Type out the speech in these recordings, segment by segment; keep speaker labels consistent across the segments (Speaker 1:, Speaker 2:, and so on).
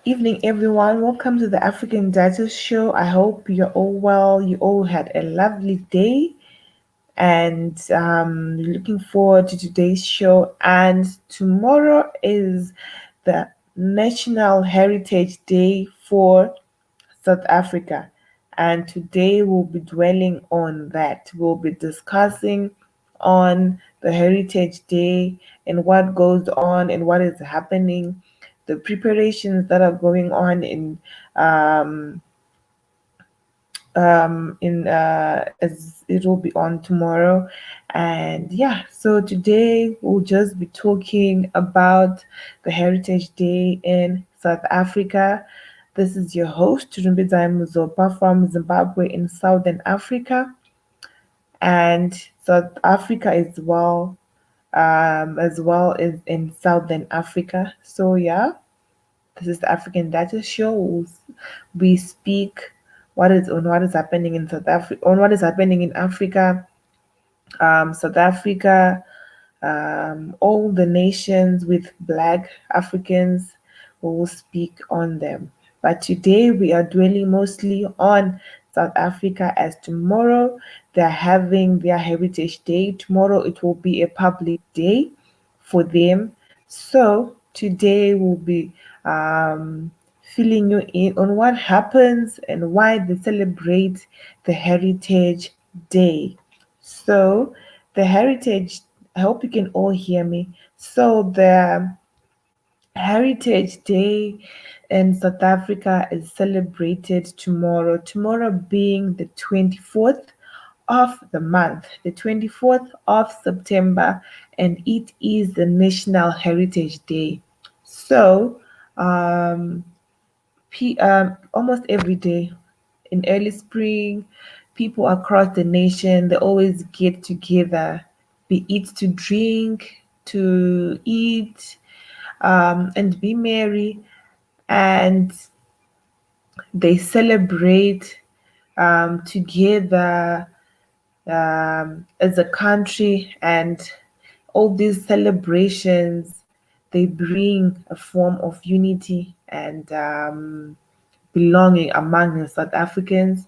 Speaker 1: Evening, everyone. Welcome to the African Duchess Show. I hope you're all well. You all had a lovely day, and looking forward to today's show. And tomorrow is the National Heritage Day for South Africa. And today we'll be dwelling on that. We'll be discussing on the Heritage Day and what goes on and what is happening, the preparations that are going on um, in as it will be on tomorrow. And yeah, so today we'll just be talking about the Heritage Day in South Africa. This is your host Rumbizai Muzopa from Zimbabwe in Southern Africa, and South Africa as well as in Southern Africa. So yeah, this is the African Data Show. We speak what is happening in South Africa, on what is happening in Africa, South Africa, all the nations with Black Africans. We will speak on them. But today we are dwelling mostly on South Africa, as tomorrow they're having their Heritage Day. Tomorrow it will be a public day for them. So today we'll be filling you in on what happens and why they celebrate the Heritage Day. So the Heritage, I hope you can all hear me. So the Heritage Day in South Africa is celebrated tomorrow. Tomorrow being the 24th of the month, the 24th of September, and it is the National Heritage Day. So, um, almost every day in early spring, people across the nation they always get together, be it to drink, to eat, and be merry, and they celebrate together as a country. And all these celebrations they bring a form of unity and belonging among the South Africans.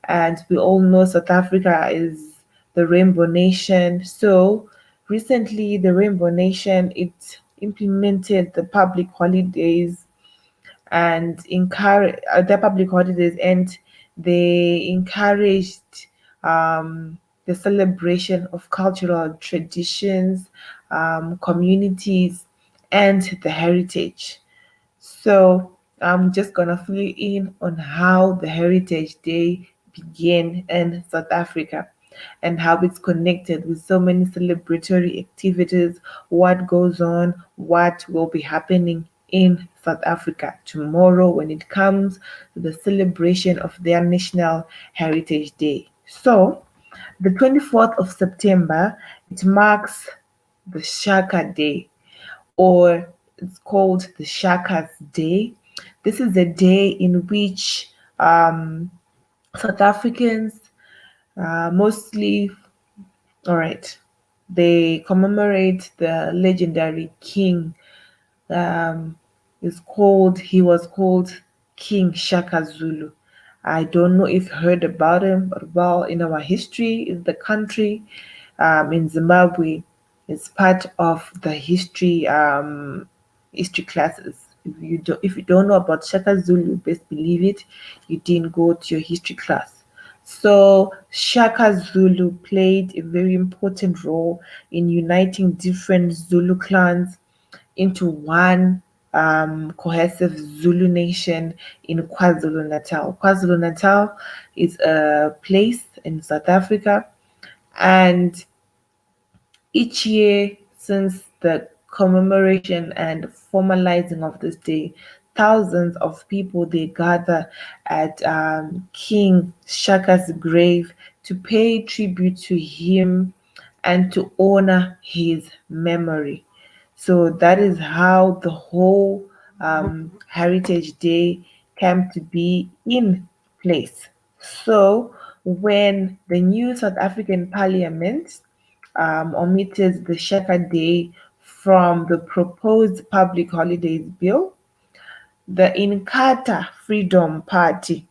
Speaker 1: And we all know South Africa is the Rainbow Nation. So recently, the Rainbow Nation it implemented the public holidays and encourage the public holidays, and they encouraged the celebration of cultural traditions, communities, and the heritage. So I'm just gonna fill you in on how the Heritage Day began in South Africa and how it's connected with so many celebratory activities, what goes on, what will be happening in South Africa tomorrow when it comes to the celebration of their National Heritage Day. So the 24th of September, it marks the Shaka Day, or it's called the Shaka's Day. This is a day in which South Africans, mostly, all right, they commemorate the legendary king. Um, he was called King Shaka Zulu. I don't know if you heard about him, but well, in our history, is the country in Zimbabwe is part of the history classes. If you don't know about Shaka Zulu, best believe it, you didn't go to your history class. So Shaka Zulu played a very important role in uniting different Zulu clans into one cohesive Zulu nation in KwaZulu Natal. KwaZulu Natal is a place in South Africa, and each year since the commemoration and formalizing of this day, thousands of people they gather at King Shaka's grave to pay tribute to him and to honor his memory. So that is how the whole Heritage Day came to be in place. So when the new South African Parliament omitted the Shaka Day from the proposed public holidays bill, the Inkatha Freedom Party,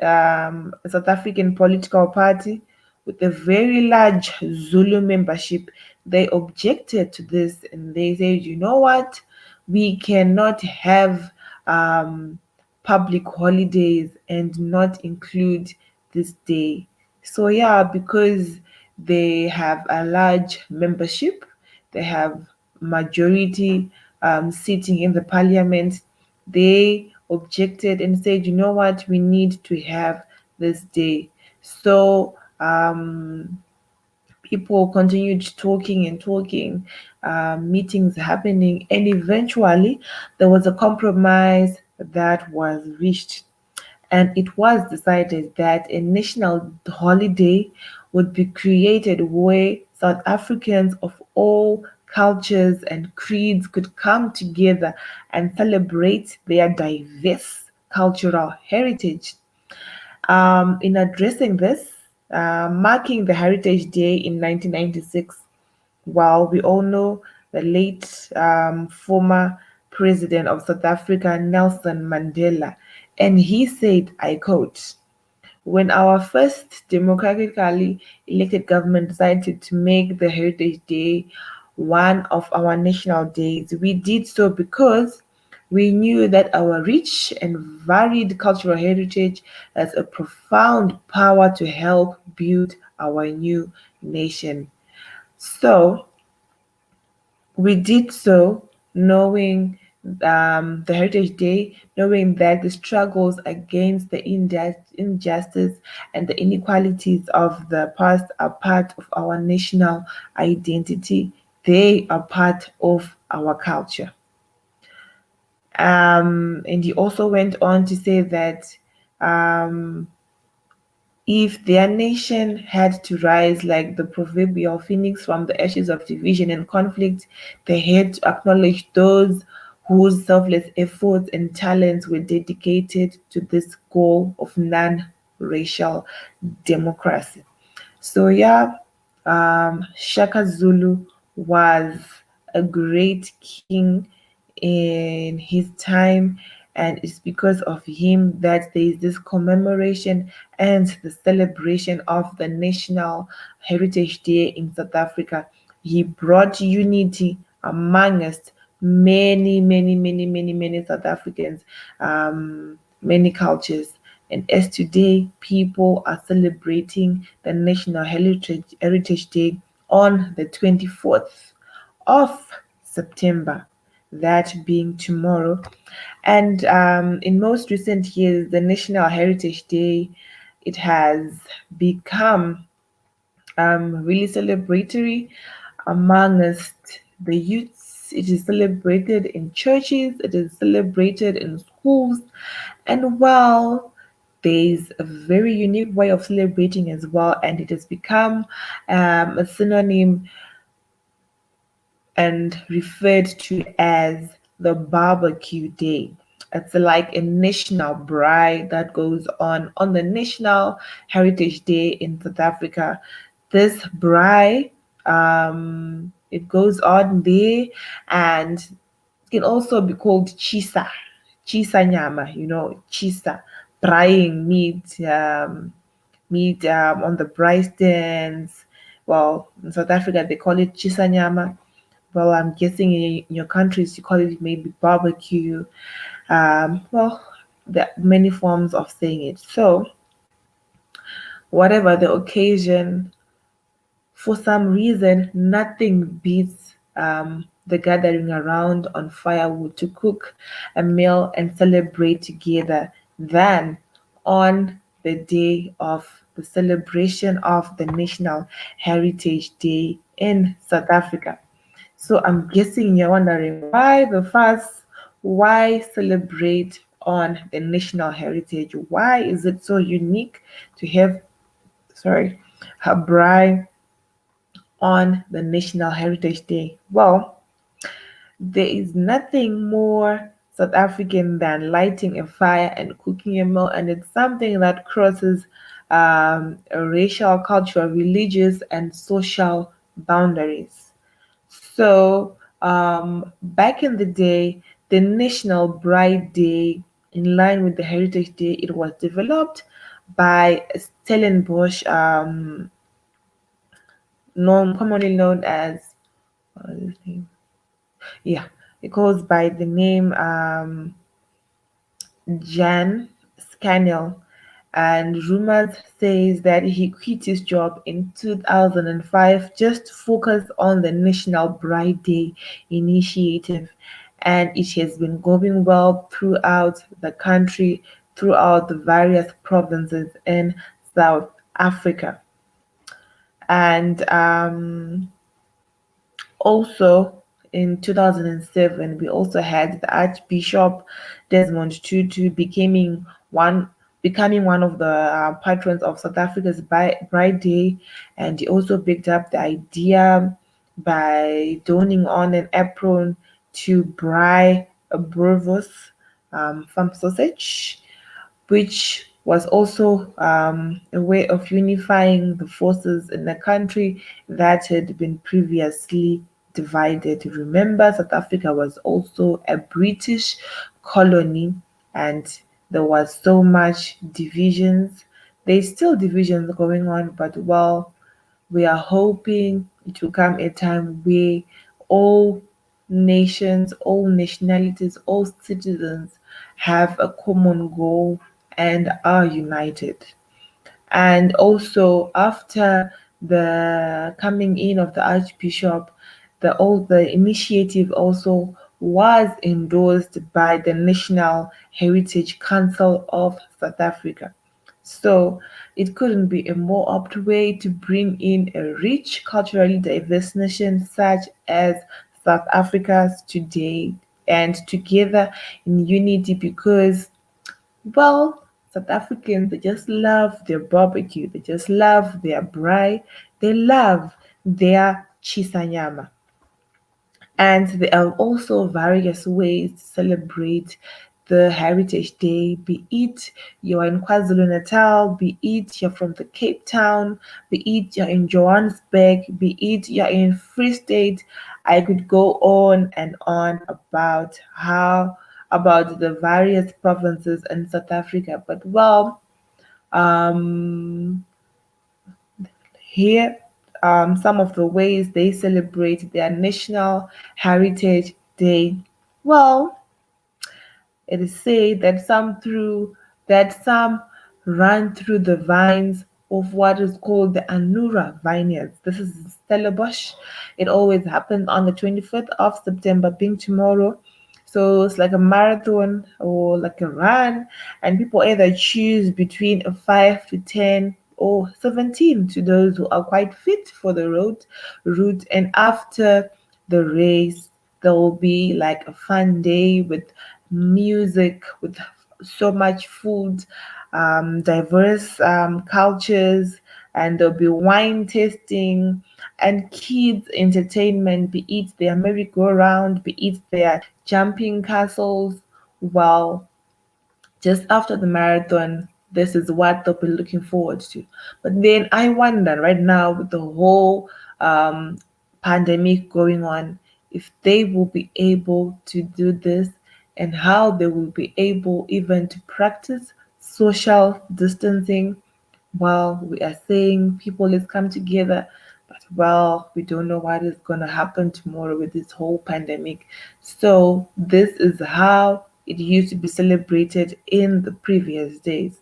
Speaker 1: a South African political party with a very large Zulu membership, they objected to this and they said, you know what, we cannot have um, public holidays and not include this day. So, yeah, because they have a large membership, they have majority sitting in the parliament, they objected and said, you know what, we need to have this day. So people continued talking and talking, meetings happening, and eventually there was a compromise that was reached. And it was decided that a national holiday would be created where South Africans of all cultures and creeds could come together and celebrate their diverse cultural heritage. In addressing this, marking the Heritage Day in 1996, while we all know the late former president of South Africa, Nelson Mandela, and he said, I quote, when our first democratically elected government decided to make the Heritage Day one of our national days, we did so because we knew that our rich and varied cultural heritage has a profound power to help build our new nation. So, we did so knowing the Heritage Day, knowing that the struggles against the injustice and the inequalities of the past are part of our national identity. They are part of our culture. And he also went on to say that um, if their nation had to rise like the proverbial phoenix from the ashes of division and conflict, they had to acknowledge those whose selfless efforts and talents were dedicated to this goal of non racial democracy. So, yeah, Shaka Zulu was a great king in his time, and it's because of him that there is this commemoration and the celebration of the National Heritage Day in South Africa. He brought unity amongst many South Africans, many cultures. And as today, people are celebrating the National Heritage Day on the 24th of September, that being tomorrow. And in most recent years, the National Heritage Day, it has become really celebratory amongst the youths. It is celebrated in churches, it is celebrated in schools, and well, there's a very unique way of celebrating as well, and it has become a synonym and referred to as the barbecue day. It's like a national braai that goes on the National Heritage Day in South Africa. This braai, it goes on there, and it can also be called chisa nyama, chisa, braaiing meat on the braai stands. Well, in South Africa, they call it chisa nyama. Well, I'm guessing in your countries you call it maybe barbecue. Well, there are many forms of saying it. So, whatever the occasion, for some reason, nothing beats the gathering around on firewood to cook a meal and celebrate together than on the day of the celebration of the National Heritage Day in South Africa. So I'm guessing you're wondering why the fuss, why celebrate on the National Heritage? Why is it so unique to have, sorry, a bride on the National Heritage Day? Well, there is nothing more South African than lighting a fire and cooking a meal, and it's something that crosses racial, cultural, religious, and social boundaries. So, back in the day, the National Bride Day, in line with the Heritage Day, it was developed by Stellenbosch, commonly known as, what is his name? Yeah, it goes by the name Jan Scannell, and rumors says that he quit his job in 2005 just to focus on the National Bride Day initiative, and it has been going well throughout the country, throughout the various provinces in South Africa. And also, in 2007, we also had the Archbishop Desmond Tutu one becoming one of the patrons of South Africa's Bride Day, and he also picked up the idea by donning on an apron to Bry Burvos farm sausage, which was also a way of unifying the forces in a country that had been previously divided. Remember, South Africa was also a British colony, and there was so much divisions. There's still divisions going on, but well, we are hoping it will come a time where all nations, all nationalities, all citizens have a common goal and are united. And also, after the coming in of the Archbishop, the initiative also was endorsed by the National Heritage Council of South Africa. So it couldn't be a more apt way to bring in a rich, culturally diverse nation such as South Africa's today, and together in unity, because well, South Africans, they just love their barbecue, they just love their braai, they love their chisanyama. And there are also various ways to celebrate the Heritage Day, be it you're in KwaZulu Natal, be it you're from the Cape Town, be it you're in Johannesburg, be it you're in Free State. I could go on and on about the various provinces in South Africa. But well, um, here some of the ways they celebrate their National Heritage Day. Well, it is said that some run through the vines of what is called the Anura vineyards. This is in Stellenbosch. It always happens on the 25th of September, being tomorrow. So it's like a marathon or like a run, and people either choose between a 5 to 10 or 17 to those who are quite fit for the route. And after the race, there will be like a fun day with music, with so much food, diverse cultures, and there'll be wine tasting and kids entertainment, be it their merry-go-round, be it their jumping castles. Well, just after the marathon, this is what they'll be looking forward to. But then I wonder right now, with the whole um, pandemic going on, if they will be able to do this and how they will be able even to practice social distancing while we are saying people, let's come together. But well, we don't know what is going to happen tomorrow with this whole pandemic. So this is how it used to be celebrated in the previous days.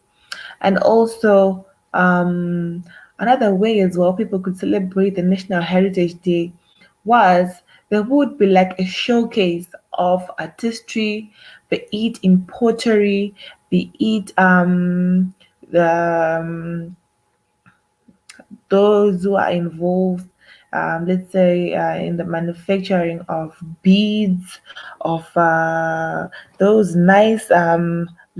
Speaker 1: And also, another way as well people could celebrate the National Heritage Day was there would be like a showcase of artistry, be it in pottery, be it the those who are involved, let's say, in the manufacturing of beads, of those nice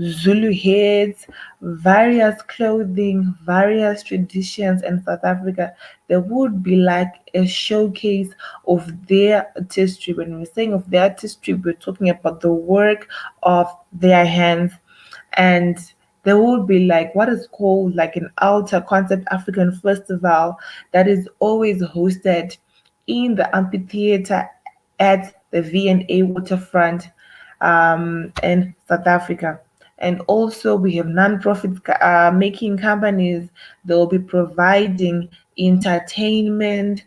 Speaker 1: Zulu heads, various clothing, various traditions in South Africa. There would be like a showcase of their artistry. When we're saying of their artistry, we're talking about the work of their hands. And there will be like what is called like an Alta Concept African Festival that is always hosted in the amphitheater at the V&A waterfront in South Africa. And also we have non-profit making companies. They'll be providing entertainment,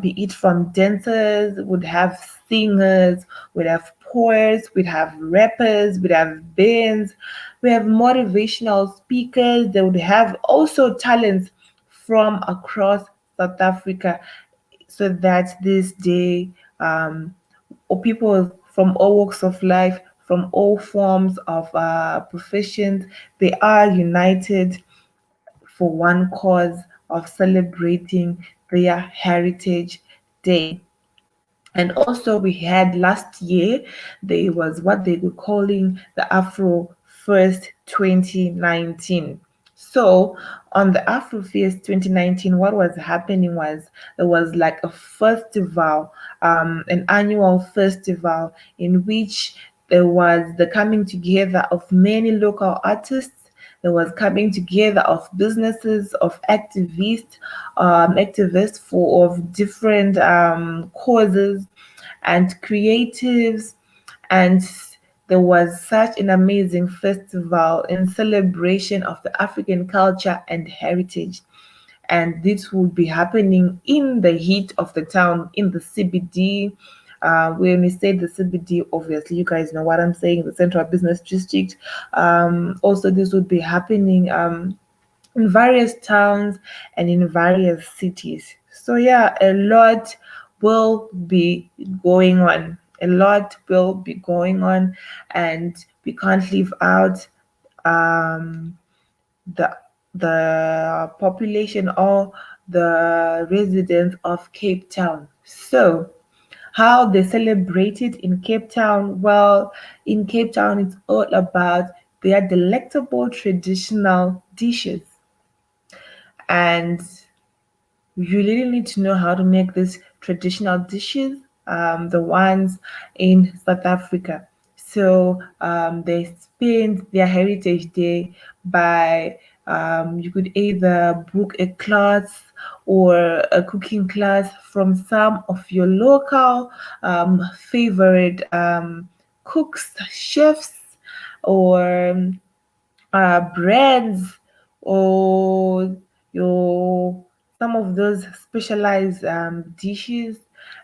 Speaker 1: be it from dancers, would have singers, would have poets, we'd have rappers, we'd have bands, we have motivational speakers. They would have also talents from across South Africa, so that this day, or people from all walks of life, from all forms of professions, they are united for one cause of celebrating their Heritage Day. And also, we had last year, there was what they were calling the Afro First 2019. So, on the Afro Fest 2019, what was happening was there was like a festival, an annual festival in which there was the coming together of many local artists. There was coming together of businesses, of activists for of different causes and creatives, and there was such an amazing festival in celebration of the African culture and heritage. And this will be happening in the heat of the town, in the CBD. When we say the CBD, obviously you guys know what I'm saying, the Central Business District. Also, this would be happening in various towns and in various cities. So yeah, a lot will be going on. A lot will be going on, and we can't leave out um, the population or the residents of Cape Town. So, how they celebrate it in Cape Town? Well, in Cape Town, it's all about their delectable traditional dishes. And you really need to know how to make these traditional dishes, the ones in South Africa. So they spend their Heritage Day by you could either book a class or a cooking class from some of your local favorite cooks, chefs, or brands, or your some of those specialized dishes.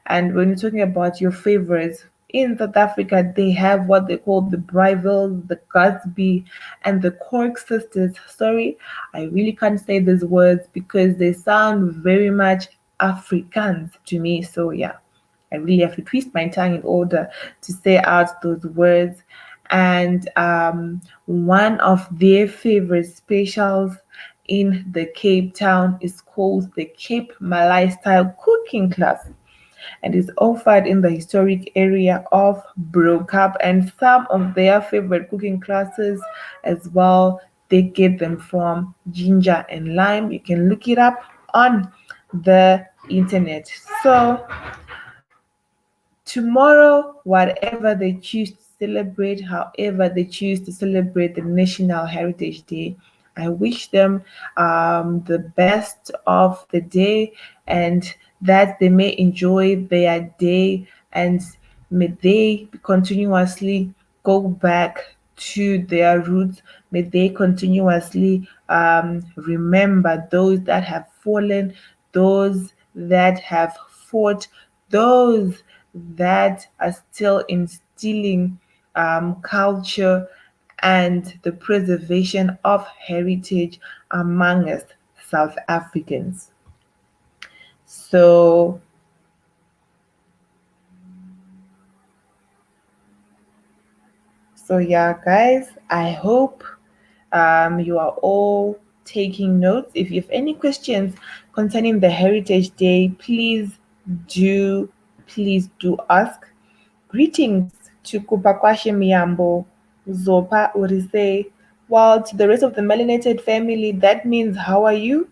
Speaker 1: And when you're talking about your favorites in South Africa, they have what they call the Brivels, the Gatsby, and the Cork sisters. Sorry, I really can't say these words because they sound very much Afrikaans to me. So yeah, I really have to twist my tongue in order to say out those words. And one of their favorite specials in the Cape Town is called the Cape Malay style cooking class, and is offered in the historic area of Brokup. And some of their favorite cooking classes as well, they get them from Ginger and Lime. You can look it up on the internet. So tomorrow, whatever they choose to celebrate, however they choose to celebrate the National Heritage Day, I wish them the best of the day, and that they may enjoy their day, and may they continuously go back to their roots. May they continuously remember those that have fallen, those that have fought, those that are still instilling culture and the preservation of heritage among us South Africans. So So yeah, guys, I hope you are all taking notes. If you have any questions concerning the Heritage Day, do please do ask. Greetings to Kupakwashe Miyambo, Zopa Urise. While to the rest of the melanated family, that means how are you?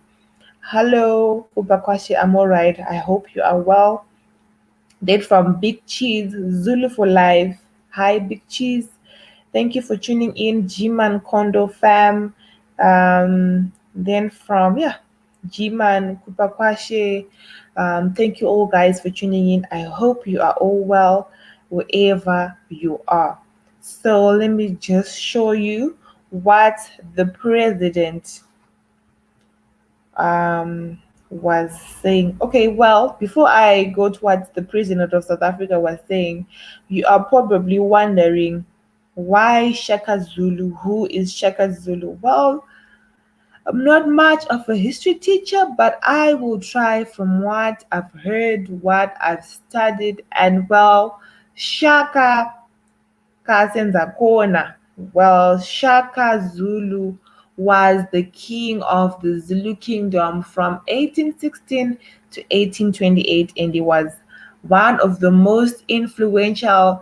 Speaker 1: Hello, Kupakwashe, I'm all right. I hope you are well. Then from Big Cheese, Zulu for Life. Hi, Big Cheese. Thank you for tuning in, G-Man Kondo fam. Then from, yeah, G-Man Kupakwashe. Thank you all guys for tuning in. I hope you are all well wherever you are. So let me just show you what the president was saying. Okay, well, before I go to what the president of South Africa was saying, you are probably wondering why Shaka Zulu? Who is Shaka Zulu? Well, I'm not much of a history teacher, but I will try from what I've heard, what I've studied, and well, Shaka Kasenza Kona. Well, Shaka Zulu was the king of the Zulu kingdom from 1816 to 1828, and he was one of the most influential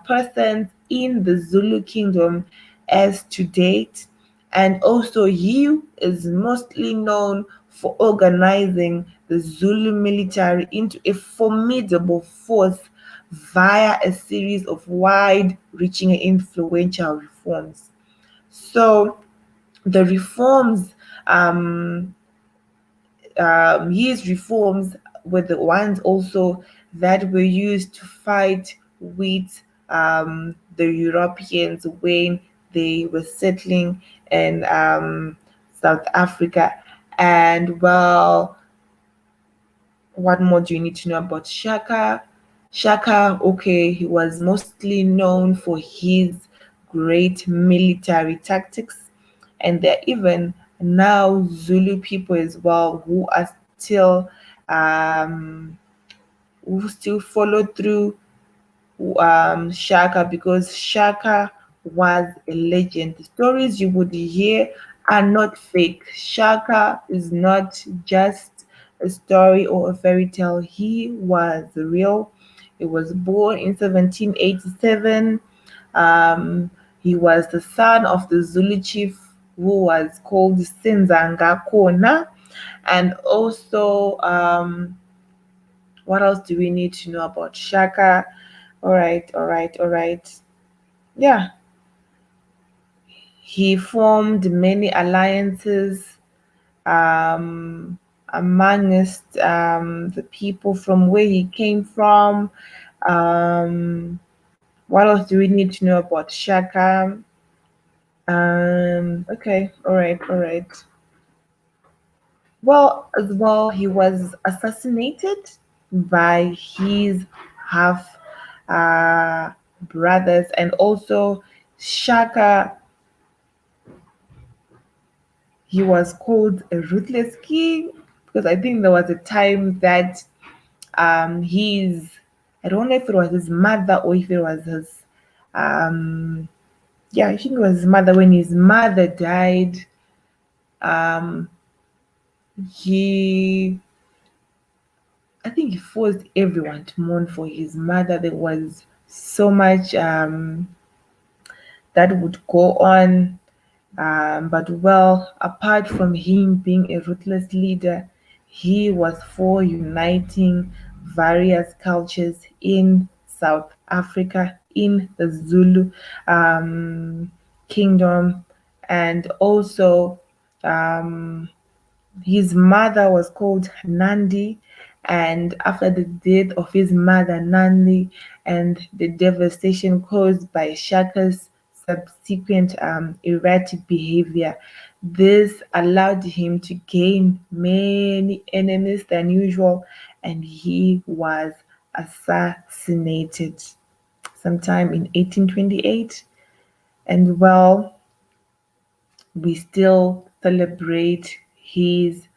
Speaker 1: persons in the Zulu kingdom as to date. And also, he is mostly known for organizing the Zulu military into a formidable force via a series of wide reaching and influential reforms. So, the reforms, um, his reforms were the ones also that were used to fight with the Europeans when they were settling in South Africa. And well, what more do you need to know about Shaka? Shaka, okay, he was mostly known for his great military tactics, and there are even now Zulu people as well um, who still follow through Shaka, because Shaka was a legend. The stories you would hear are not fake. Shaka is not just a story or a fairy tale. He was real. He was born in 1787. Um, he was the son of the Zulu chief who was called Sinzanga Kona. And also, what else do we need to know about Shaka? All right. Yeah, he formed many alliances um, amongst the people from where he came from. Um, what else do we need to know about Shaka? Okay, all right. Well, as well, he was assassinated by his half uh, brothers, and also Shaka, he was called a ruthless king because I think there was a time that his, I don't know if it was his mother or if it was his um yeah, I think it was his mother. When his mother died, um he, I think he forced everyone to mourn for his mother. There was so much that would go on. But well, apart from him being a ruthless leader, he was for uniting various cultures in South Africa, in the Zulu kingdom, and also um, his mother was called Nandi, and after the death of his mother Nandi and the devastation caused by Shaka's subsequent erratic behavior, this allowed him to gain many enemies than usual, and he was assassinated sometime in 1828. And well, we still celebrate his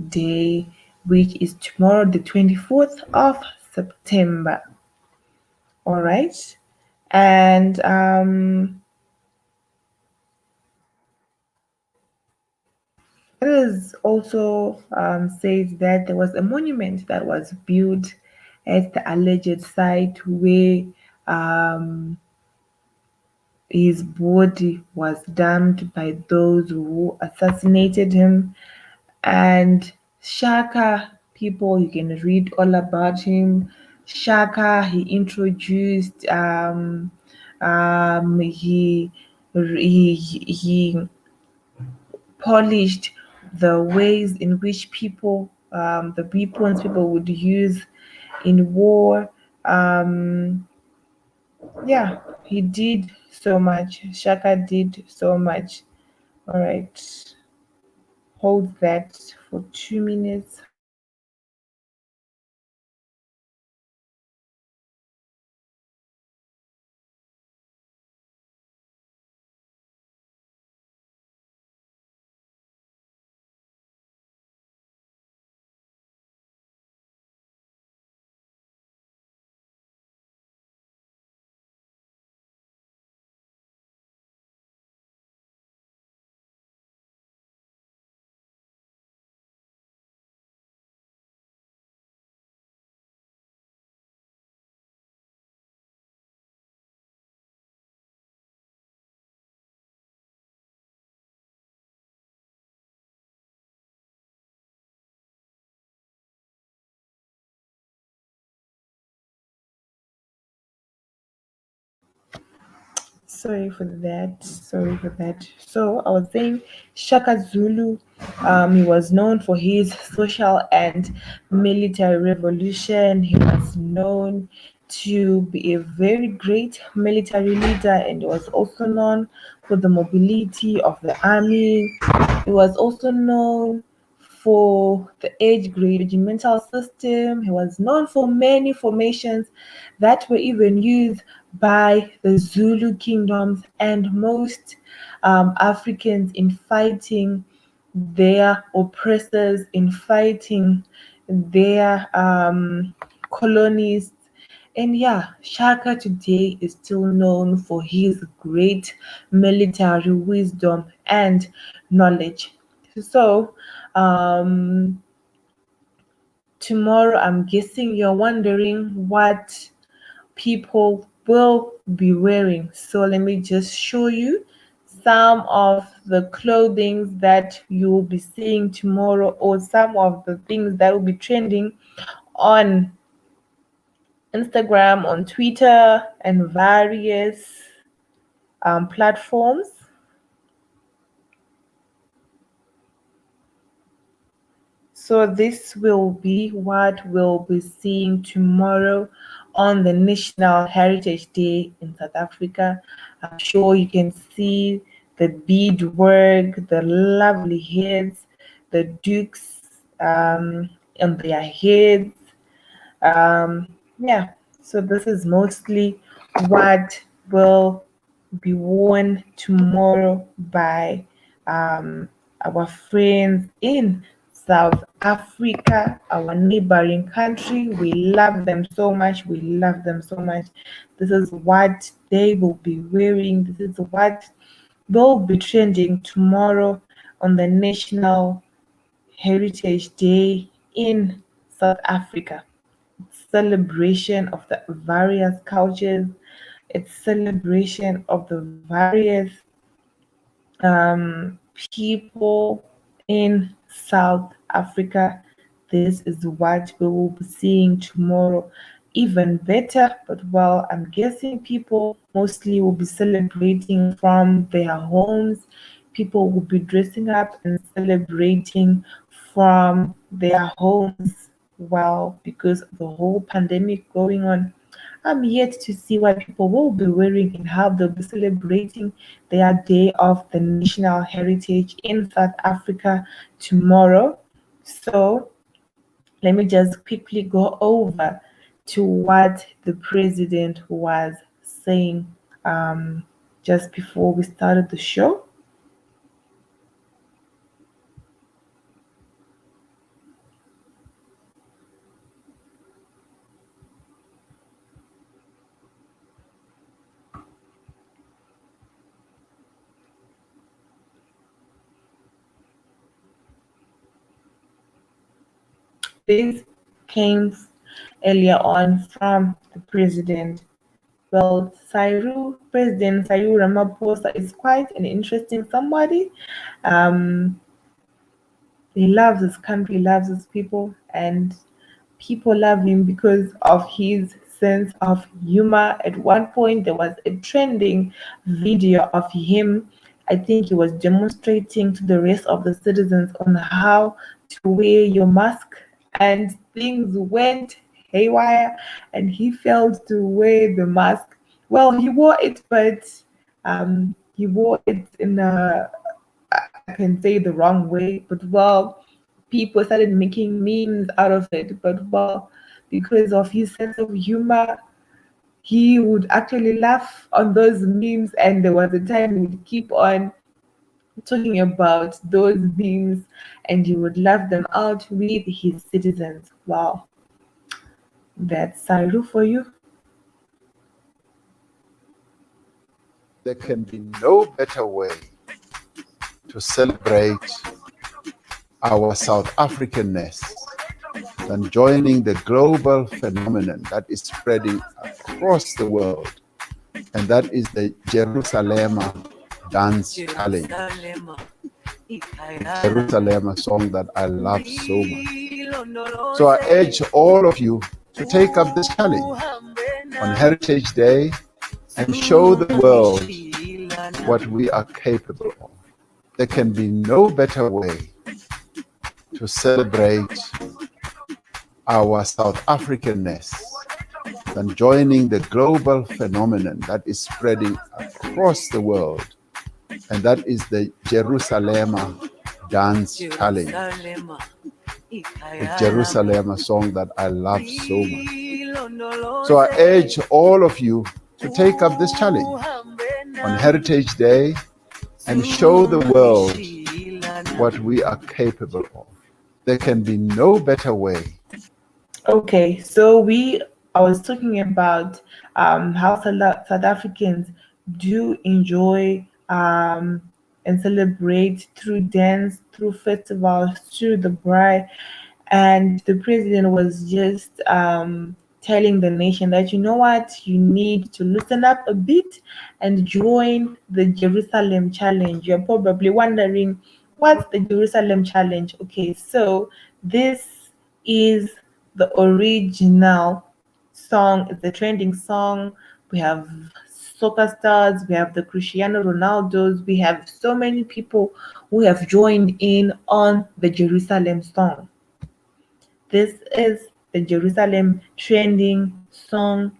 Speaker 1: day, which is tomorrow, the 24th of September. All right. And it is also said that there was a monument that was built at the alleged site where um, his body was dumped by those who assassinated him. And Shaka, people, you can read all about him. Shaka, he introduced, he polished the ways in which people, the weapons people would use in war. Um, yeah, he did so much. Shaka did so much. All right, hold that for 2 minutes. Sorry for that. Sorry for that. So I was saying Shaka Zulu, he was known for his social and military revolution. He was known to be a very great military leader, and he was also known for the mobility of the army. He was also known for the age grade regimental system. He was known for many formations that were even used by the Zulu kingdoms and most Africans in fighting their oppressors, in fighting their colonies. And yeah, Shaka today is still known for his great military wisdom and knowledge. So, um, tomorrow, I'm guessing you're wondering what people will be wearing. So, let me just show you some of the clothing that you will be seeing tomorrow, or some of the things that will be trending on Instagram, on Twitter, and various platforms. So this will be what we'll be seeing tomorrow on the National Heritage Day in South Africa. I'm sure you can see the beadwork, the lovely heads, the dukes on their heads. Yeah, so this is mostly what will be worn tomorrow by our friends in South Africa, our neighboring country. We love them so much. We love them so much. This is what they will be wearing. This is what will be trending tomorrow on the National Heritage Day in South Africa. Celebration of the various cultures, it's celebration of the various um, people in South Africa. This is what we will be seeing tomorrow. Even better, but well, I'm guessing people mostly will be celebrating from their homes. People will be dressing up and celebrating from their homes. Well, because of the whole pandemic going on, I'm yet to see what people will be wearing and how they'll be celebrating their Day of the National Heritage in South Africa tomorrow. So let me just quickly go over to what the president was saying um, just before we started the show. This came earlier on from the president. Well, President Cyril Ramaphosa is quite an interesting somebody. Um, he loves his country, loves his people, and people love him because of his sense of humor. At one point, there was a trending video of him. I think he was demonstrating to the rest of the citizens on how to wear your mask, and things went haywire, and he failed to wear the mask. Well, he wore it, but he wore it in a, I can say, the wrong way, but well, people started making memes out of it. But well, because of his sense of humor, he would actually laugh on those memes, and there was a time he would keep on talking about those memes and he would laugh them out with his citizens. Wow, that's Saru for you.
Speaker 2: There can be no better way to celebrate our South Africanness than joining the global phenomenon that is spreading across the world, and that is the Jerusalem Dance Challenge. The Jerusalem song that I love so much. So I urge all of you to take up this challenge on Heritage Day and show the world what we are capable of. There can be no better way to celebrate our South Africanness than joining the global phenomenon that is spreading across the world, and that is the Jerusalem Dance Challenge. The Jerusalem song that I love so much. So I urge all of you to take up this challenge on Heritage Day and show the world what we are capable of. There can be no better way.
Speaker 1: Okay, so I was talking about how South Africans do enjoy and celebrate through dance, through festivals, through the braai, and the president was just telling the nation that you know what, you need to loosen up a bit and join the Jerusalem challenge. You're probably wondering what's the Jerusalem challenge. Okay, so this is the original song. It's a trending song. We have soccer stars, we have the Cristiano Ronaldos, we have so many people who have joined in on the Jerusalem song. This is the Jerusalem trending song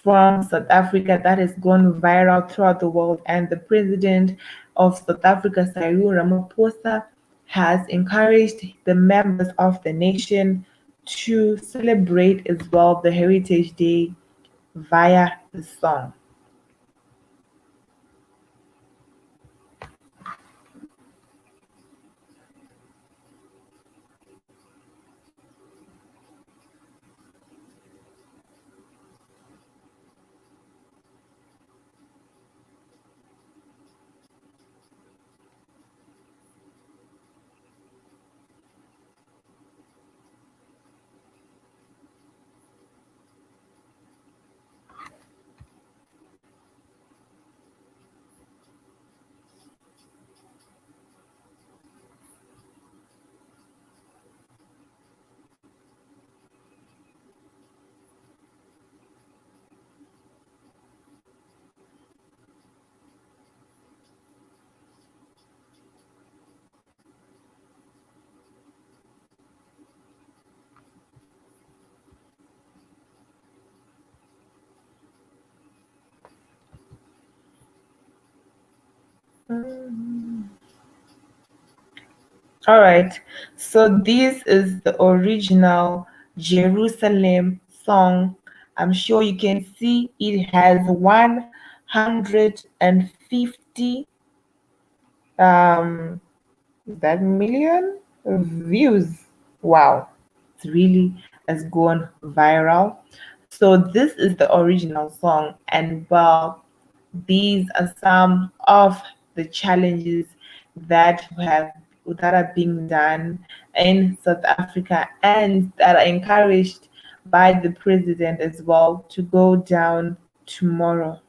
Speaker 1: from South Africa that has gone viral throughout the world, and the president of South Africa, Cyril Ramaphosa, has encouraged the members of the nation to celebrate as well the Heritage Day via the song. All right, so this is the original Jerusalem song. I'm sure you can see it has 150 um that million views. Wow, it really has gone viral. So this is the original song, and well, these are some of the challenges that that are being done in South Africa and that are encouraged by the president as well to go down tomorrow.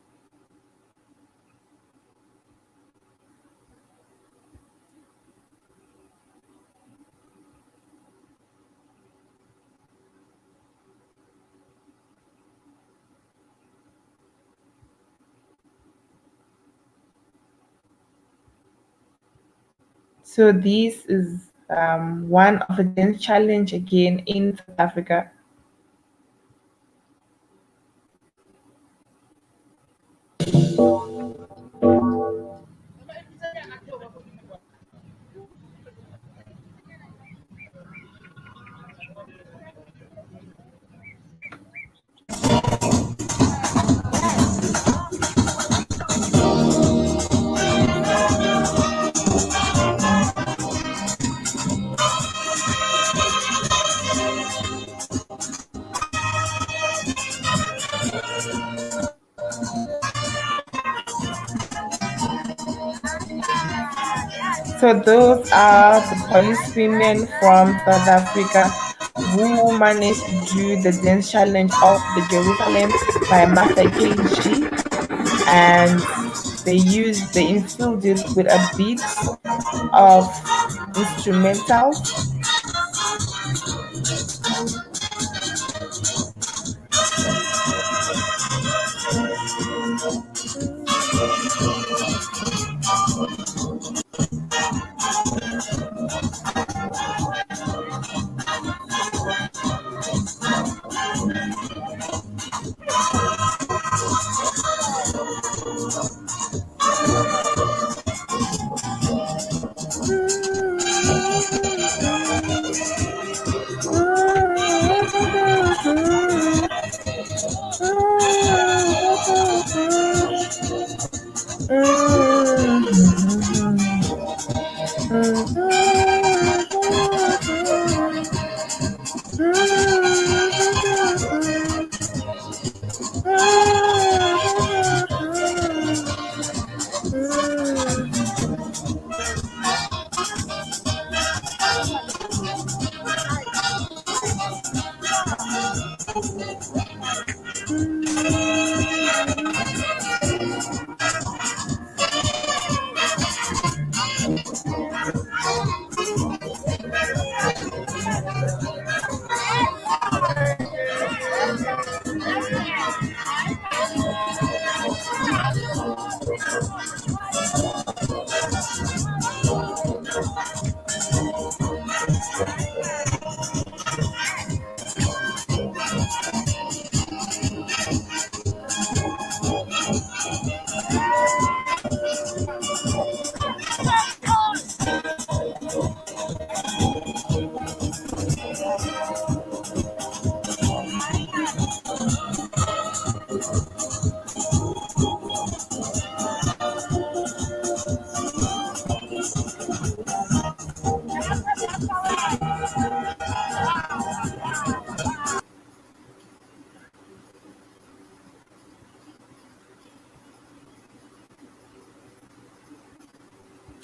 Speaker 1: So this is one of a dance challenge again in South Africa. So those are the policewomen from South Africa who managed to do the dance challenge of the Jerusalem by Master KG, and they infused it with a beat of instrumentals.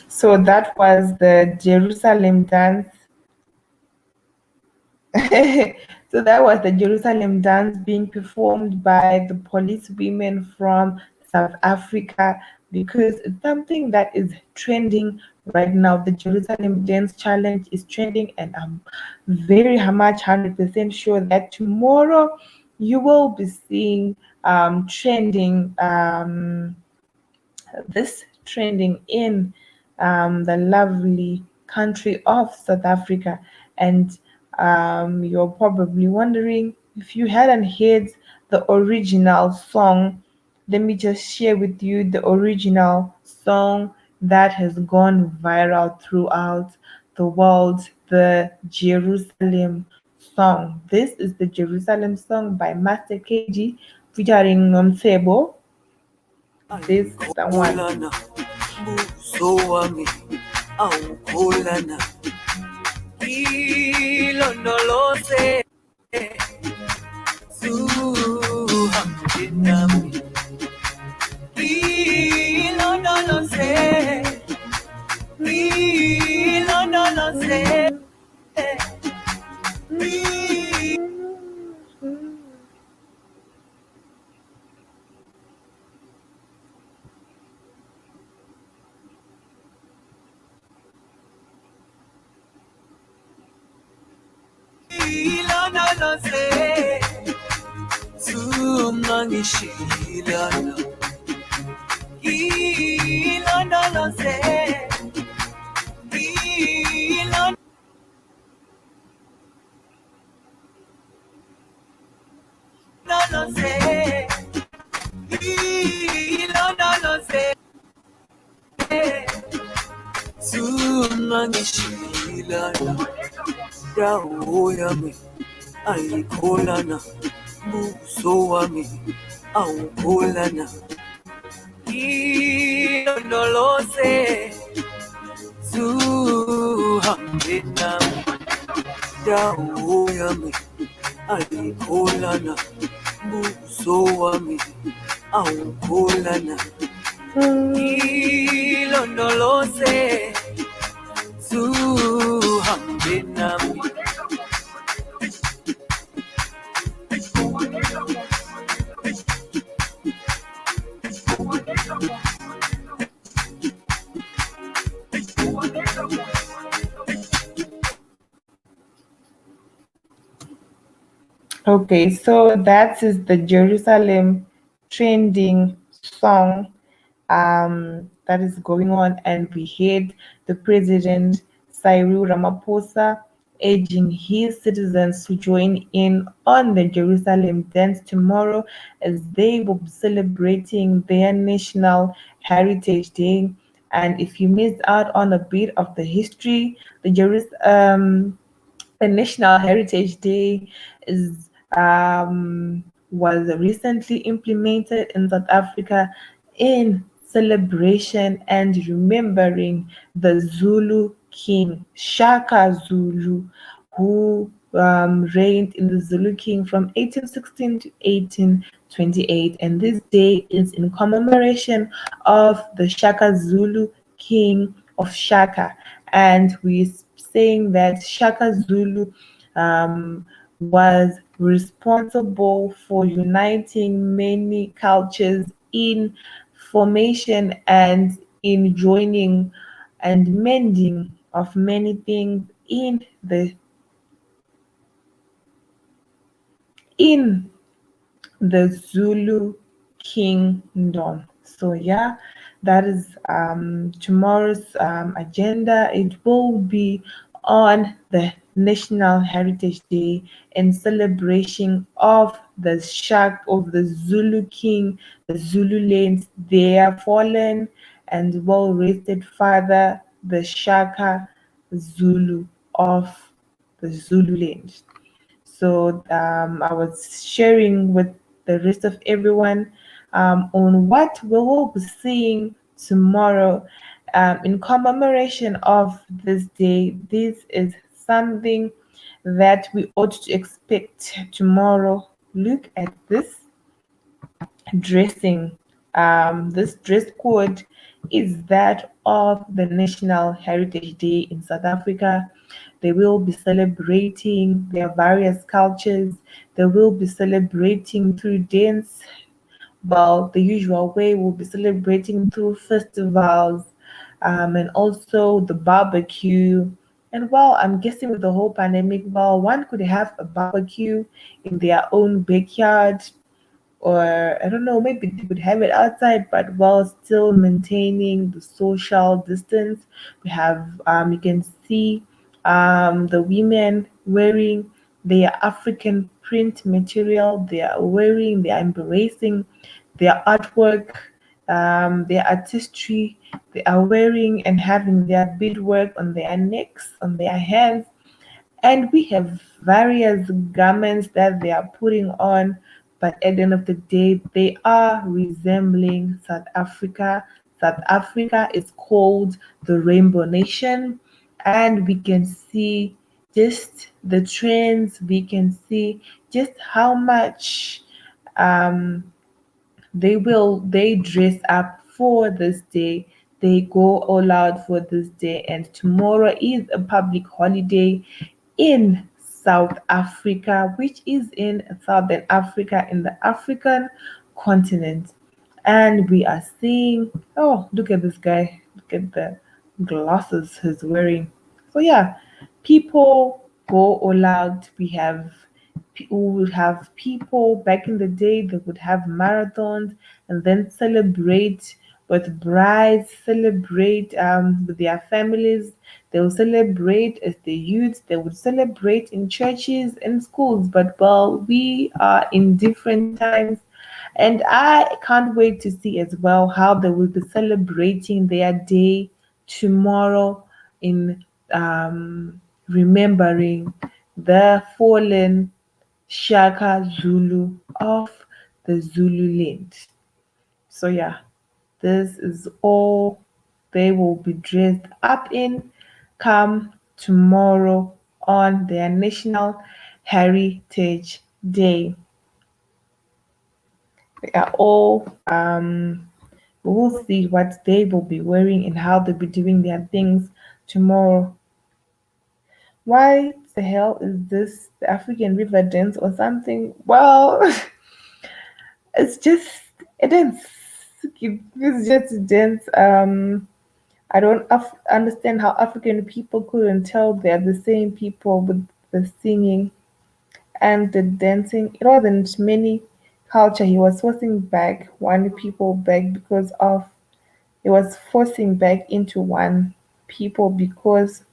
Speaker 1: So that was the Jerusalem dance. So that was the Jerusalem dance being performed by the police women from South Africa because it's something that is trending right now. The Jerusalem dance challenge is trending, and I'm very much 100% sure that tomorrow you will be seeing trending this trending in the lovely country of South Africa. And you're probably wondering if you hadn't heard the original song. Let me just share with you the original song that has gone viral throughout the world, the Jerusalem song. This is the Jerusalem song by Master KG featuring Nomsebo. This is the one. Buso wami awukholana ilondoloze suhambe nami ilondoloze ilondoloze Okay, so that is the Jerusalem trending song that is going on, and we heard the president Cyril Ramaphosa urging his citizens to join in on the Jerusalem dance tomorrow as they will be celebrating their National Heritage Day. And if you missed out on a bit of the history, the National Heritage Day is was recently implemented in South Africa in celebration and remembering the Zulu king Shaka Zulu, who reigned in the Zulu King from 1816 to 1828. And this day is in commemoration of the Shaka Zulu king of Shaka. And we saying that Shaka Zulu was responsible for uniting many cultures in formation and in joining and mending of many things in the Zulu kingdom. So yeah, that is tomorrow's agenda. It will be on the National Heritage Day in celebration of the shack of the Zulu king, the Zulu lands, their fallen and well rested father, the Shaka Zulu of the Zulu land. So I was sharing with the rest of everyone on what we will be seeing tomorrow in commemoration of this day. This is something that we ought to expect tomorrow. Look at dressing. This dress code is that of the National Heritage Day in South Africa. They will be celebrating their various cultures. They will be celebrating through dance. Well, the usual way will be celebrating through festivals and also the barbecue. And well, I'm guessing with the whole pandemic, well, one could have a barbecue in their own backyard, or I don't know, maybe they would have it outside, but while still maintaining the social distance. We have, you can see the women wearing their African print material, they are embracing their artwork, their artistry, they are wearing and having their beadwork on their necks, on their hands, and we have various garments that they are putting on, but at the end of the day, they are resembling South Africa. South Africa is called the Rainbow Nation, and we can see just the trends, we can see just how much um, they dress up for this day. They go all out for this day, and tomorrow is a public holiday in South Africa, which is in Southern Africa in the African continent. And we are seeing, oh, look at this guy, look at the glasses he's wearing. So yeah, people go all out. We have we would have people back in the day, they would have marathons and then celebrate with brides, celebrate with their families. They will celebrate as the youth, they would celebrate in churches and schools. But well, we are in different times, and I can't wait to see as well how they will be celebrating their day tomorrow in remembering the fallen Shaka Zulu of the Zululand. So yeah, this is all they will be dressed up in come tomorrow on their National Heritage Day. They are all we will see what they will be wearing and how they'll be doing their things tomorrow. Why the hell is this the African River Dance or something? Well, it's just a dance. It's just a dance. I don't understand how African people couldn't tell they're the same people with the singing and the dancing. It wasn't many culture. He was forcing back one people back because of he was forcing back into one people because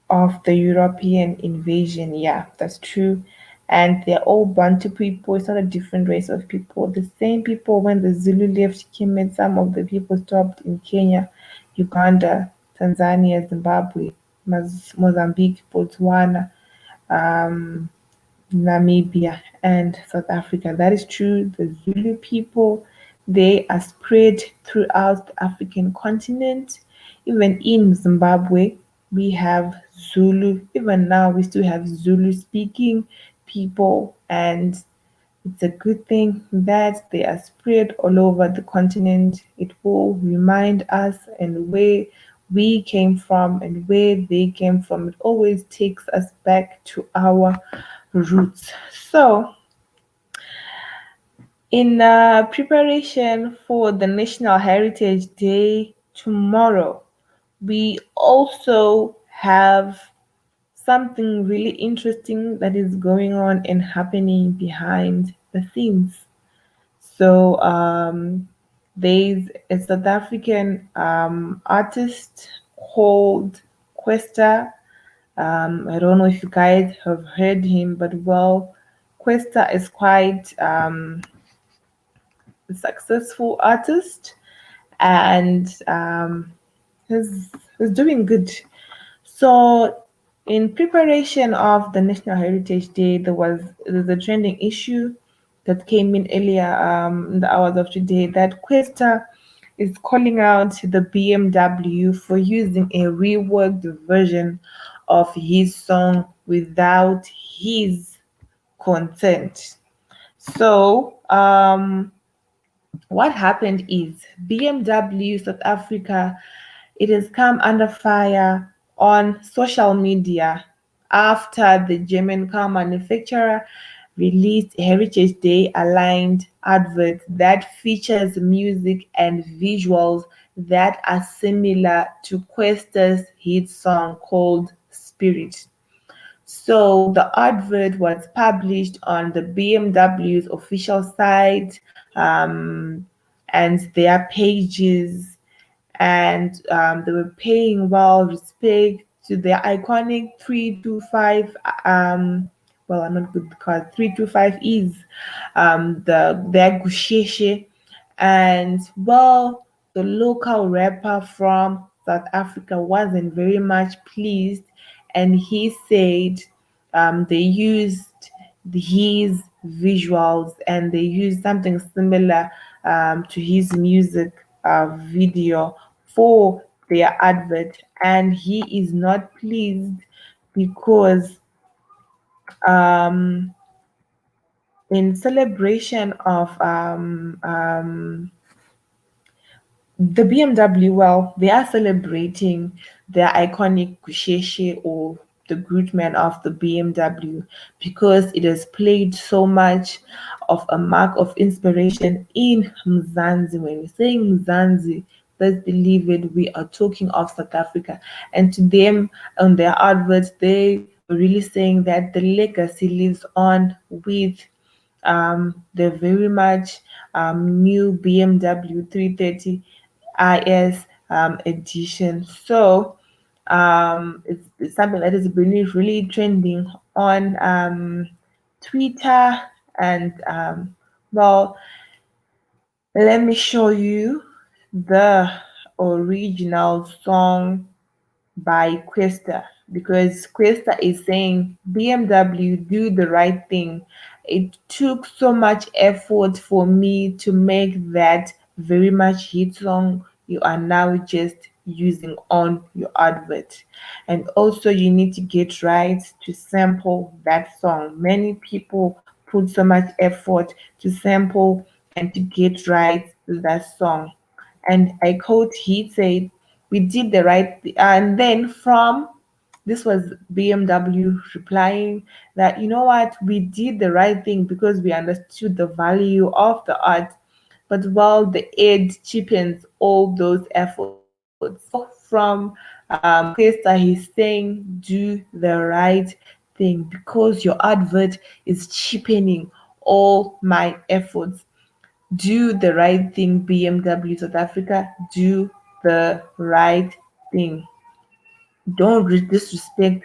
Speaker 1: of the European invasion. Yeah, that's true. And they're all Bantu people. It's not a different race of people. The same people when the Zulu left came in, some of the people stopped in Kenya, Uganda, Tanzania, Zimbabwe, Mozambique, Botswana, um, Namibia, and South Africa. That is true. The Zulu people, they are spread throughout the African continent. Even in Zimbabwe, we have Zulu. Even now, we still have Zulu speaking people, and it's a good thing that they are spread all over the continent. It will remind us and where we came from and where they came from. It always takes us back to our roots. So, in preparation for the National Heritage Day tomorrow, we also have something really interesting that is going on and happening behind the scenes. So there's a South African artist called Questa. I don't know if you guys have heard him, but well, Questa is quite a successful artist and he's, he's doing good. So, in preparation of the National Heritage Day, there's a trending issue that came in earlier in the hours of today that Questa is calling out the BMW for using a reworked version of his song without his consent. So, what happened is BMW South Africa, it has come under fire on social media after the German car manufacturer released a Heritage Day aligned advert that features music and visuals that are similar to Questa's hit song called Spirit. So the advert was published on the BMW's official site and their pages, and they were paying well respect to their iconic 325. Well, I'm not good because 325 is their Gusheshe, and well, the local rapper from South Africa wasn't very much pleased, and he said they used his visuals and they used something similar to his music video for their advert, and he is not pleased because um, in celebration of the BMW, well, they are celebrating their iconic Kusheshe or the Grootman of the BMW because it has played so much of a mark of inspiration in Mzansi. When we're saying Mzansi, let's believe it, we are talking of South Africa. And to them, on their adverts, they really saying that the legacy lives on with the very much new BMW 330 IS edition. So it's something that is really trending on Twitter. And well, let me show you the original song by Questa, because Questa is saying BMW, do the right thing. It took so much effort for me to make that very much hit song you are now just using on your advert. And also, you need to get right to sample that song. Many people put so much effort to sample and to get right to that song. And I quote, he said, we did the right and then from this was BMW replying that, you know what, we did the right thing because we understood the value of the art, but while the aid cheapens all those efforts. So from Questa, he's saying do the right thing because your advert is cheapening all my efforts. Do the right thing, BMW South Africa. Do the right thing. Don't disrespect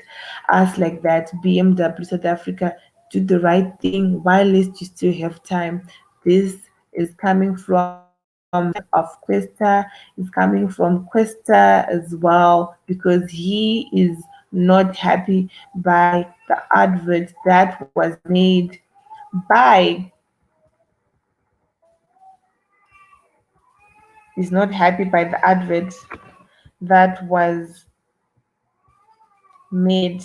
Speaker 1: us like that, BMW South Africa. Do the right thing while you still have time. This is coming from of Questa, is coming from Questa as well, because he is not happy by the advert that was made by is not happy by the advert that was made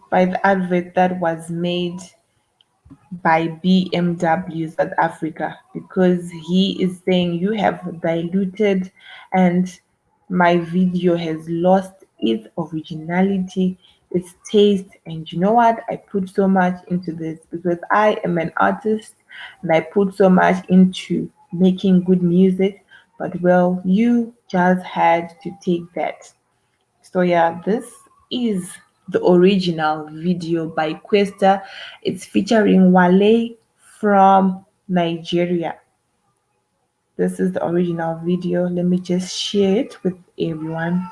Speaker 1: by the advert that was made by BMW South Africa, because he is saying you have diluted and my video has lost its originality, its taste. And you know what? I put so much into this because I am an artist and I put so much into making good music. But well, you just had to take that. So yeah, this is the original video by Questa. It's featuring Wale from Nigeria. This is the original video. Let me just share it with everyone.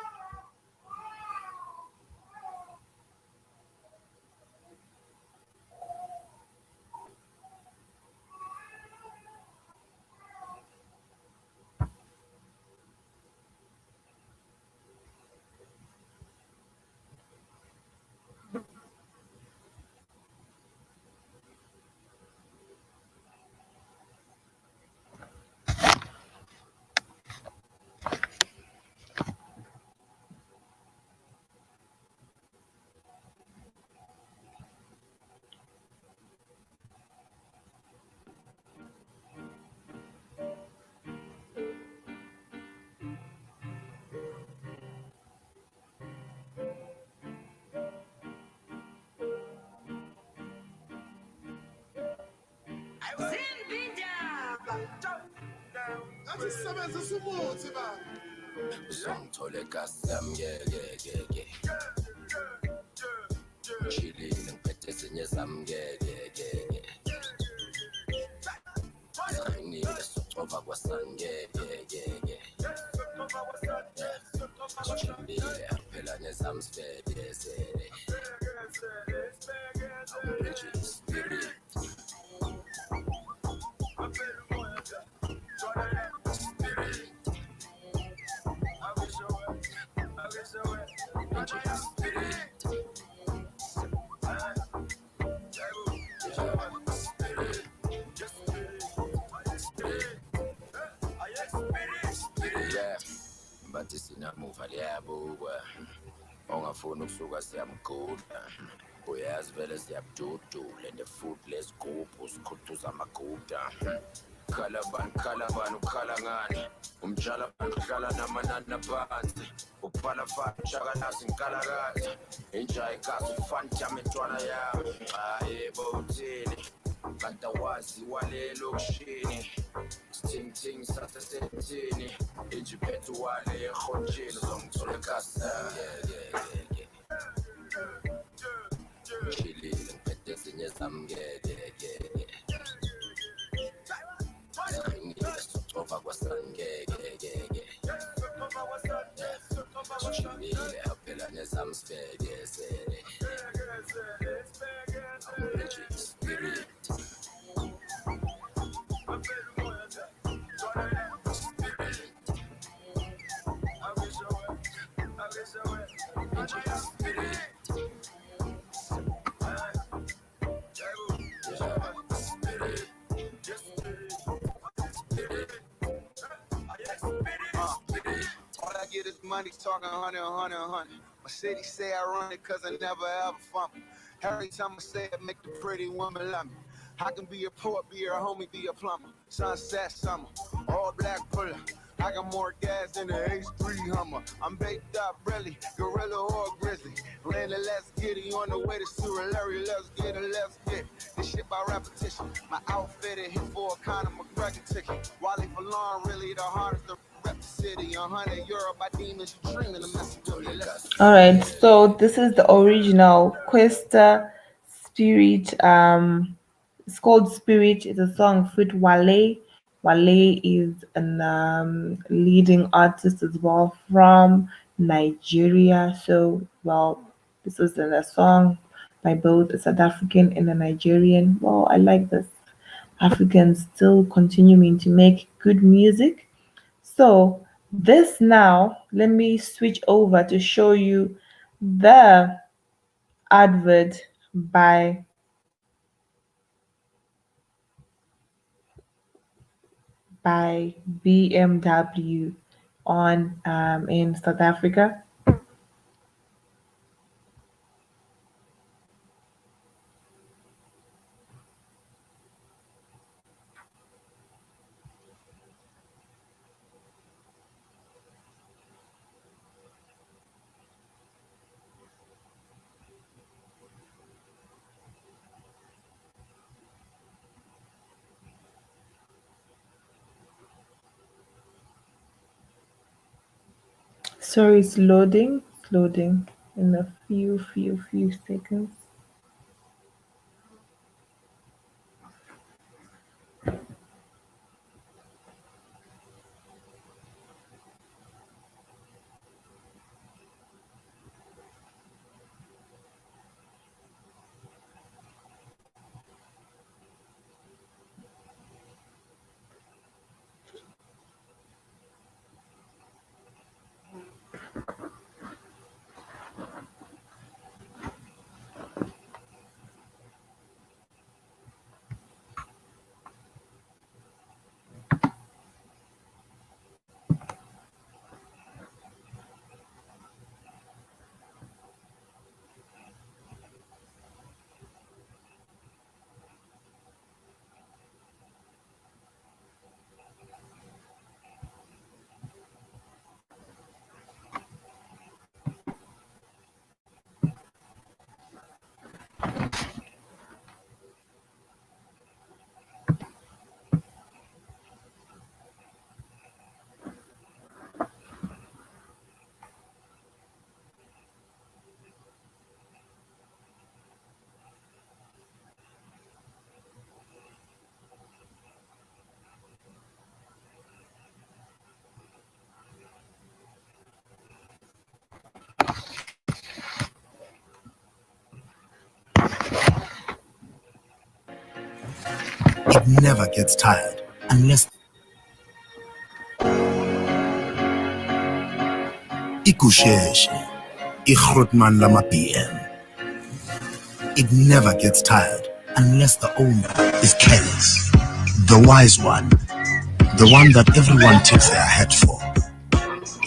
Speaker 3: bathi sinamuva liyabukwa ongafuni ukusuka siyamguda uyazi vele siyabududula and the food lesigubhu sikhutuza amaguda khalabani ukhala ngani umjala abantu uhlala namanani aphansi ukubhala fana ushakalazi ngikalakade inja ikazi ufana ijama intwana yami hayi bo uthini kadawazi walelokishini ting sasesetini ijiphethu wale erhotsheni uzongithola ekasa ngishilile ngiphethe ezinye zamngeke sahingile sicova kwasangeke sishilile aphela nezami sibhekesele spirit
Speaker 4: All I get is money, talking 100. My city say I run it cause I never ever fumble. Every time I say it, make the pretty woman love me. I can be a poet, be a homie, be a plumber. Sunset summer, all black puller. I got more gas than the H3 Hummer. I'm baked up, really, gorilla or grizzly. Landed, let's get it on the way to Surulere. Let's get it, let's get it. This shit by repetition. My outfit it hit for a Conor McGregor ticket. Wally for long, really the hardest to rep the city. 100 euro by demons, you dreaming of messing.
Speaker 1: All right, so this is the original Questa Spirit. It's called Spirit. It's a song with Wale. Wale is an leading artist as well from Nigeria. So, well, this is a song by both a South African and a Nigerian. Well, I like this. Africans still continuing to make good music. So, this now, let me switch over to show you the advert by BMW on in South Africa. Sorry, it's loading. It's loading in a few seconds.
Speaker 5: It never gets tired unless ikusheshe, igrotman lama PM. It never gets tired unless the owner is careless. The wise one, the one that everyone tips their hat for.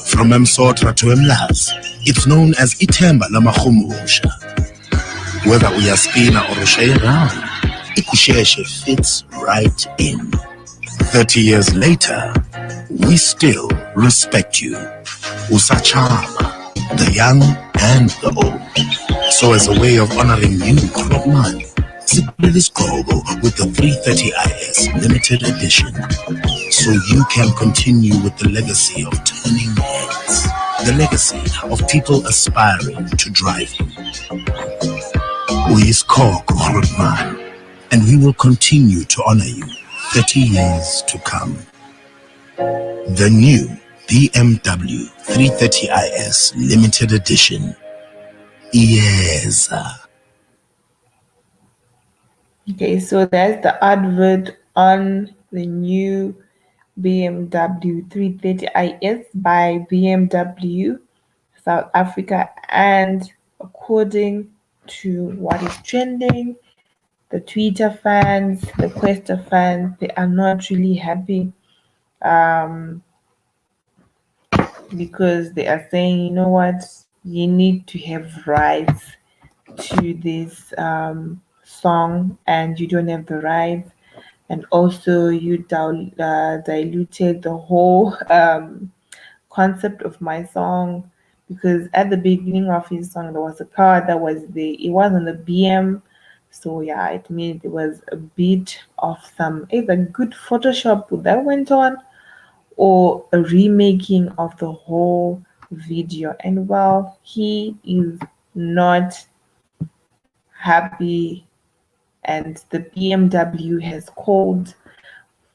Speaker 5: From Msotra to Mlas, it's known as Itemba Lamahumusha. Whether we are spinner or around, Ikusheshe fits right in. 30 years later, we still respect you. Usachama, the young and the old. So as a way of honoring you, Krokman, Celebrate this goal with the 330 IS limited edition so you can continue with the legacy of turning heads, the legacy of people aspiring to drive you. We is called Grootman, and we will continue to honor you 30 years to come. The new BMW 330 IS limited edition. Yes.
Speaker 1: Okay, so that's the advert on the new BMW 330 IS by BMW South Africa, and according to what is trending, the Twitter fans, the Questa fans, they are not really happy, um, because they are saying, you know what, you need to have rights to this song, and you don't have the rights, and also you diluted the whole concept of my song, because at the beginning of his song there was a car that was there, it wasn't a BM. So yeah, it means there was a bit of some either good Photoshop that went on, or a remaking of the whole video. And well, he is not happy, and the BMW has called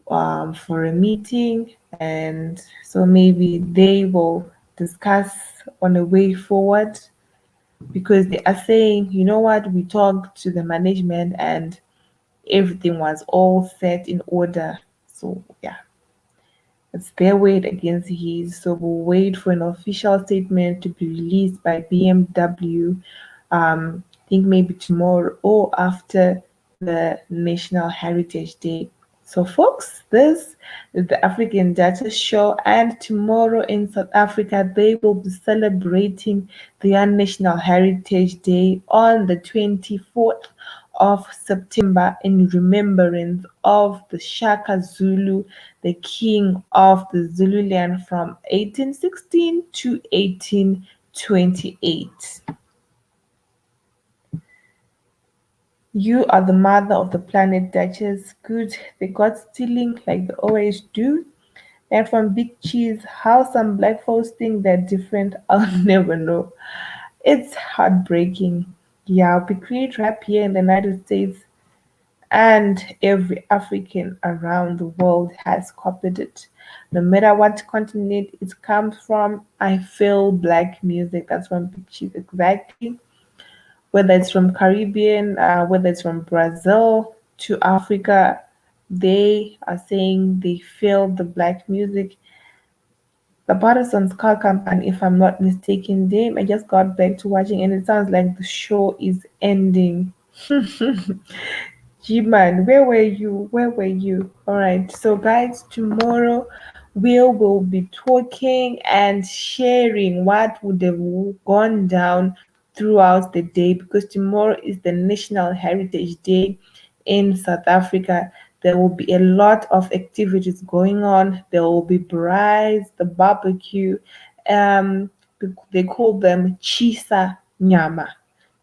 Speaker 1: for a meeting, and so maybe they will discuss on a way forward, because they are saying, you know what, we talked to the management and everything was all set in order. So yeah, it's their word against his. So we'll wait for an official statement to be released by BMW. I think maybe tomorrow or after the National Heritage Day. So, folks, this is the African Duchess Show, and tomorrow in South Africa, they will be celebrating their National Heritage Day on the 24th of September in remembrance of the Shaka Zulu, the king of the Zululand from 1816 to 1828. You are the mother of the planet, Duchess. Good, they got stealing like they always do. And from Big Cheese, how some black folks think they're different, I'll never know. It's heartbreaking. Yeah, we create rap here in the United States, and every African around the world has copied it. No matter what continent it comes from, I feel black music. That's from Big Cheese, exactly. Whether it's from Caribbean, whether it's from Brazil to Africa, they are saying they feel the black music. The Patterson's Car Company, if I'm not mistaken, damn, I just got back to watching and it sounds like the show is ending. G-Man, where were you? Where were you? All right. So, guys, tomorrow we will be talking and sharing what would have gone down throughout the day, because tomorrow is the National Heritage Day in South Africa. There will be a lot of activities going on. There will be brides, the barbecue. Um, they call them chisa nyama.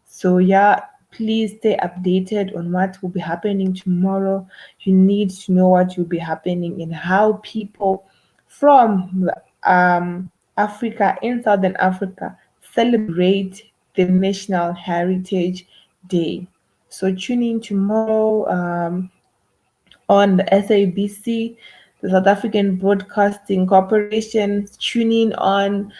Speaker 1: So yeah, please stay updated on what will be happening tomorrow. You need to know what will be happening and how people from Africa, in Southern Africa, celebrate the National Heritage Day. So tune in tomorrow. On the SABC, the South African Broadcasting Corporation. Tune in on,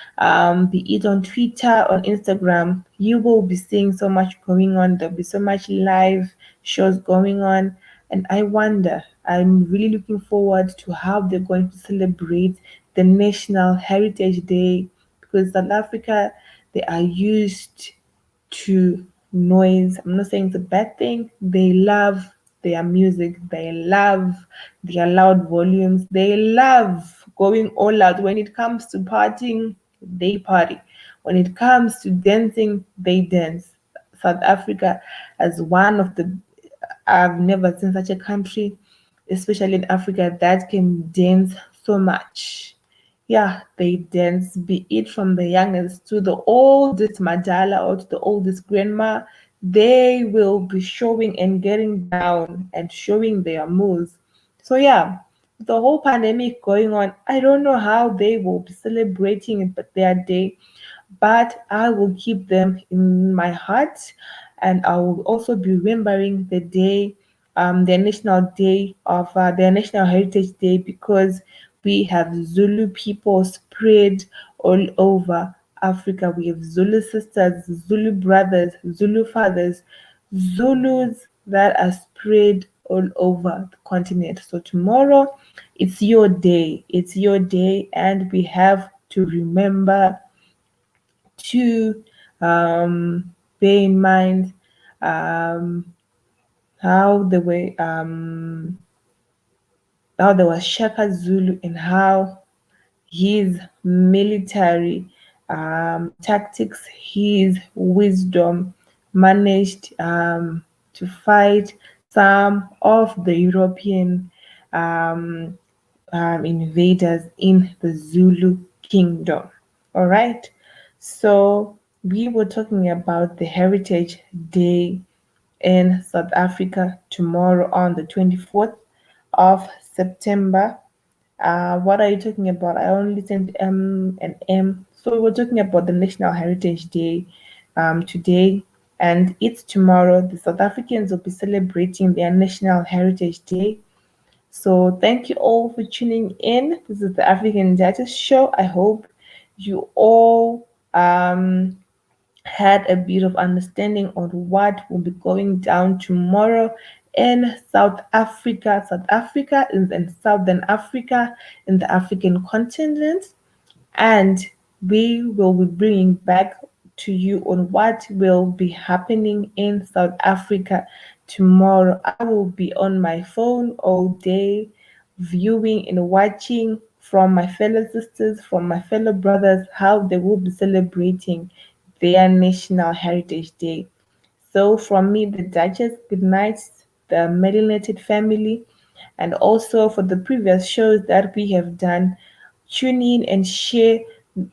Speaker 1: be it on Twitter, on Instagram. You will be seeing so much going on. There'll be so much live shows going on. And I wonder, I'm really looking forward to how they're going to celebrate the National Heritage Day, because South Africa, they are used to noise. I'm not saying it's a bad thing. They love their music, they love their loud volumes, they love going all out. When it comes to partying, they party. When it comes to dancing, they dance. South Africa, as one of the, I've never seen such a country, especially in Africa, that can dance so much. Yeah, they dance, be it from the youngest to the oldest Madala or to the oldest grandma. they will be showing and getting down and showing their moves. So yeah, the whole pandemic going on, I don't know how they will be celebrating it, but their day, but I will keep them in my heart, and I will also be remembering the day, their national day of their National Heritage Day, because we have Zulu people spread all over Africa. We have Zulu sisters, Zulu brothers, Zulu fathers, Zulus that are spread all over the continent. So tomorrow, it's your day. It's your day, and we have to remember to bear in mind um, how the way how there was Shaka Zulu, and how his military tactics, his wisdom managed to fight some of the European um, invaders in the Zulu kingdom. All right. So we were talking about the Heritage Day in South Africa tomorrow on the 24th of September. What are you talking about? I only sent M and M. So we're talking about the National Heritage Day today, and it's tomorrow. The South Africans will be celebrating their National Heritage Day. So thank you all for tuning in. This is the African Duchess Show. I hope you all had a bit of understanding on what will be going down tomorrow in South Africa. South Africa is in Southern Africa, in the African continent, and we will be bringing back to you on what will be happening in South Africa tomorrow. I will be on my phone all day, viewing and watching from my fellow sisters, from my fellow brothers, how they will be celebrating their National Heritage Day. So, from me, the Duchess, good night, the Melanated family, and also for the previous shows that we have done, tune in and share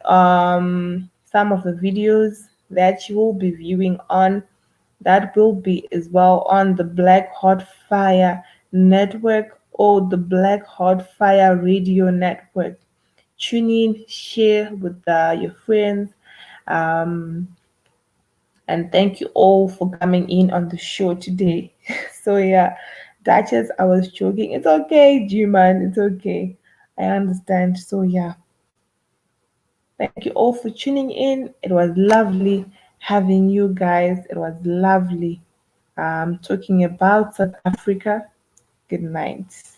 Speaker 1: some of the videos that you will be viewing on, that will be as well on the Black Hot Fire Network or the Black Hot Fire Radio Network. Tune in, share with your friends. Um, and thank you all for coming in on the show today. So yeah, Duchess, I was joking. It's okay, G-Man, it's okay. I understand. So yeah, thank you all for tuning in. It was lovely having you guys. It was lovely talking about South Africa. Good night.